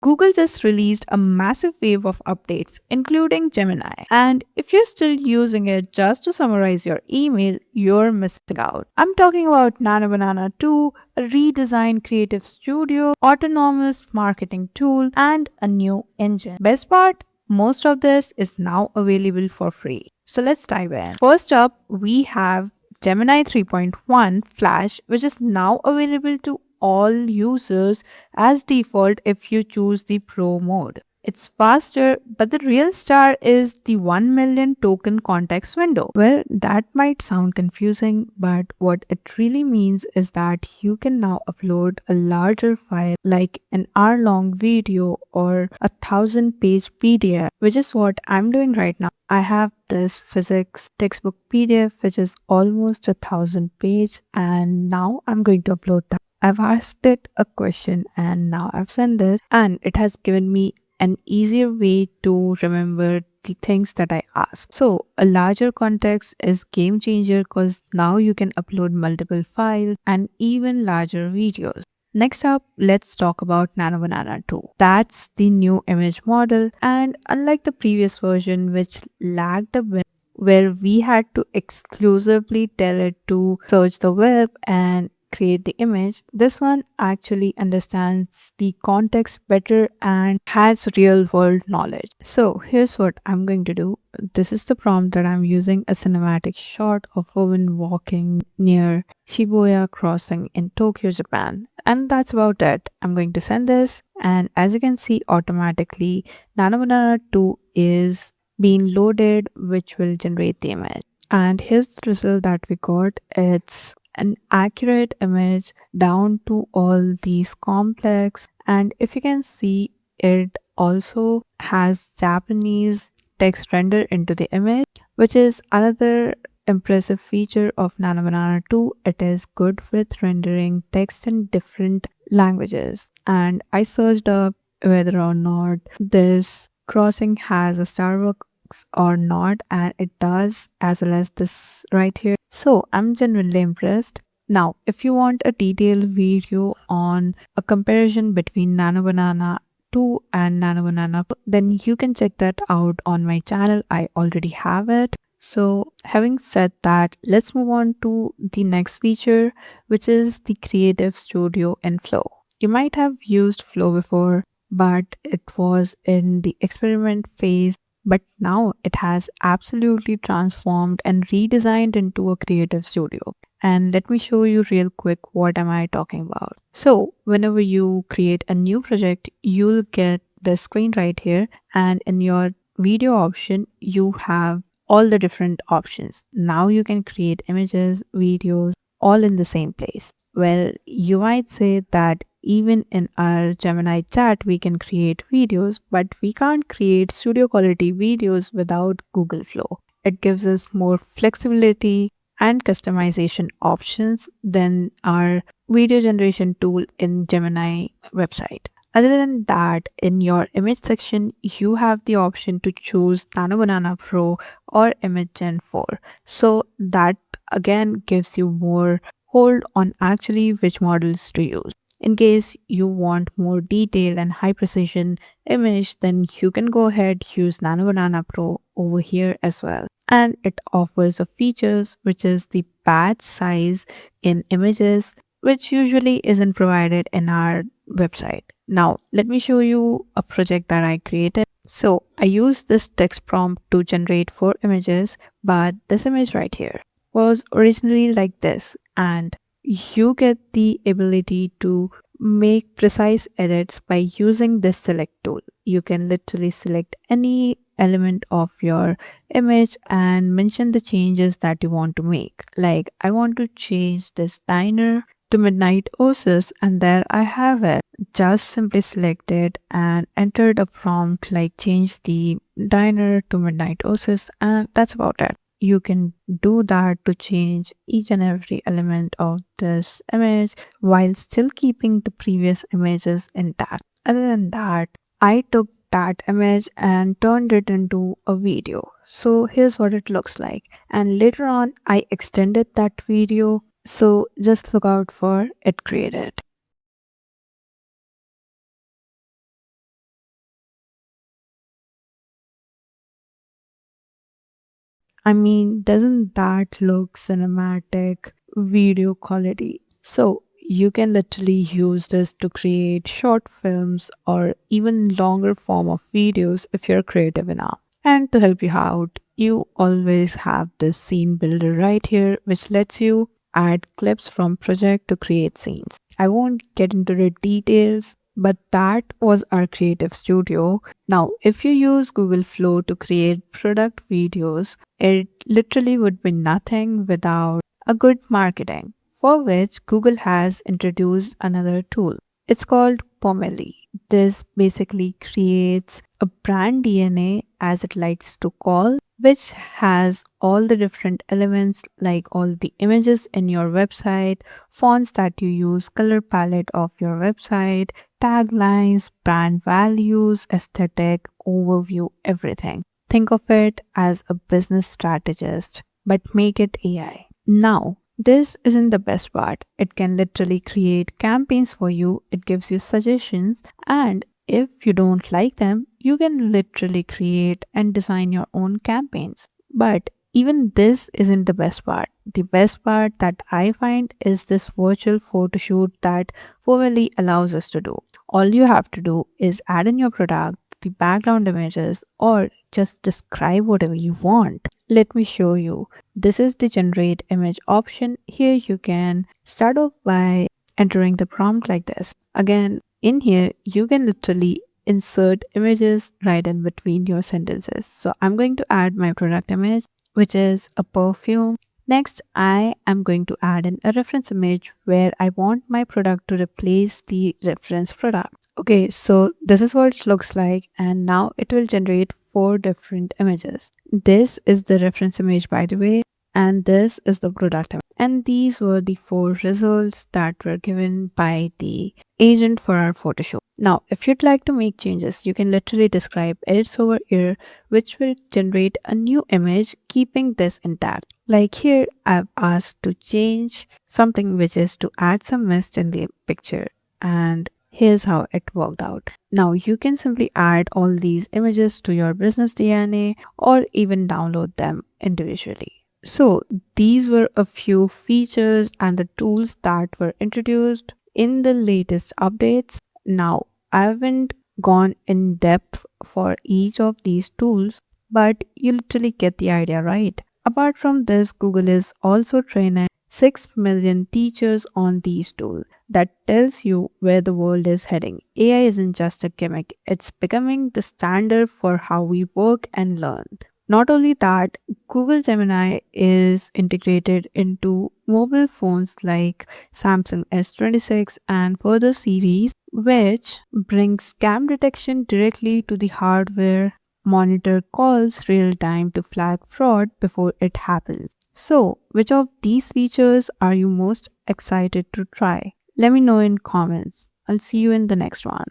Google just released a massive wave of updates, including Gemini. And if you're still using it just to summarize your email, you're missing out. I'm talking about Nano Banana 2, a redesigned creative studio, autonomous marketing tool, and a new engine. Best part? Most of this is now available for free. So let's dive in. First up, we have Gemini 3.1 Flash, which is now available to all users as default if you choose the Pro mode. It's faster, but the real star is the 1 million token context window. Well, that might sound confusing, but what it really means is that you can now upload a larger file like an hour-long video or a 1,000-page PDF, which is what I'm doing right now. I have this physics textbook PDF, which is almost 1,000 page, and now I'm going to upload that. I've asked it a question and now I've sent this, and it has given me an easier way to remember the things that I asked. So a larger context is game changer because now you can upload multiple files and even larger videos. Next up, let's talk about Nano Banana 2. That's the new image model, and unlike the previous version which lagged a bit, where we had to exclusively tell it to search the web and create the image, this one actually understands the context better and has real world knowledge. So here's what I'm going to do. This is the prompt that I'm using: a cinematic shot of a woman walking near Shibuya crossing in Tokyo, Japan. And that's about it. I'm going to send this, and as you can see, automatically Nano Banana 2 is being loaded, which will generate the image. And here's the result that we got. It's an accurate image down to all these complex, and if you can see, it also has Japanese text render into the image, which is another impressive feature of Nano Banana 2. It is good with rendering text in different languages, and I searched up whether or not this crossing has a Starbucks or not, and it does, as well as this right here. So I'm genuinely impressed. Now, if you want a detailed video on a comparison between Nano Banana 2 and Nano Banana Pro, then you can check that out on my channel. I already have it. So having said that, let's move on to the next feature, which is the Creative Studio in Flow. You might have used Flow before, but it was in the experiment phase, but now it has absolutely transformed and redesigned into a creative studio. And let me show you real quick what am I talking about. So whenever you create a new project, you'll get the screen right here, and in your video option you have all the different options. Now you can create images, videos, all in the same place. Well, you might say that even in our Gemini chat, we can create videos, but we can't create studio quality videos without Google Flow. It gives us more flexibility and customization options than our video generation tool in Gemini website. Other than that, in your image section, you have the option to choose Nano Banana Pro or Image Gen 4. So that again gives you more hold on actually which models to use. In case you want more detail and high precision image, then you can go ahead use Nano Banana Pro over here as well. And it offers a features which is the batch size in images, which usually isn't provided in our website. Now let me show you a project that I created. So I used this text prompt to generate 4 images, but this image right here was originally like this, and you get the ability to make precise edits by using this select tool. You can literally select any element of your image and mention the changes that you want to make. Like, I want to change this diner to Midnight Oasis, and there I have it. Just simply select it and enter the prompt like change the diner to Midnight Oasis, and that's about it. You can do that to change each and every element of this image while still keeping the previous images intact. Other than that, I took that image and turned it into a video. So here's what it looks like. And later on, I extended that video. So just look out for it created. I mean, doesn't that look cinematic video quality? So you can literally use this to create short films or even longer form of videos if you're creative enough. And to help you out, you always have this scene builder right here, which lets you add clips from project to create scenes. I won't get into the details, but that was our creative studio. Now, if you use Google Flow to create product videos, it literally would be nothing without a good marketing, for which Google has introduced another tool. It's called Pomeli. This basically creates a brand DNA, as it likes to call, which has all the different elements like all the images in your website, fonts that you use, color palette of your website, taglines, brand values, aesthetic, overview, everything. Think of it as a business strategist, but make it AI. Now, this isn't the best part. It can literally create campaigns for you, it gives you suggestions, and if you don't like them, you can literally create and design your own campaigns. But even this isn't the best part. The best part that I find is this virtual photo shoot that Formerly allows us to do. All you have to do is add in your product, the background images, or just describe whatever you want. Let me show you. This is the generate image option. Here you can start off by entering the prompt like this. Again, in here, you can literally insert images right in between your sentences. So I'm going to add my product image, which is a perfume. Next, I am going to add in a reference image where I want my product to replace the reference product. Okay, so this is what it looks like, and now it will generate four different images. This is the reference image, by the way, and this is the product image. And these were the four results that were given by the agent for our photo shoot. Now, if you'd like to make changes, you can literally describe edits over here, which will generate a new image, keeping this intact. Like here, I've asked to change something, which is to add some mist in the picture. And here's how it worked out. Now you can simply add all these images to your business DNA or even download them individually. So these were a few features and the tools that were introduced in the latest updates. Now I haven't gone in depth for each of these tools, but you literally get the idea, right? Apart from this, Google is also training 6 million teachers on these tools. That tells you where the world is heading. AI isn't just a gimmick, it's becoming the standard for how we work and learn. Not only that, Google Gemini is integrated into mobile phones like Samsung S26 and further series, which brings scam detection directly to the hardware, monitor calls real time to flag fraud before it happens. So, which of these features are you most excited to try? Let me know in comments. I'll see you in the next one.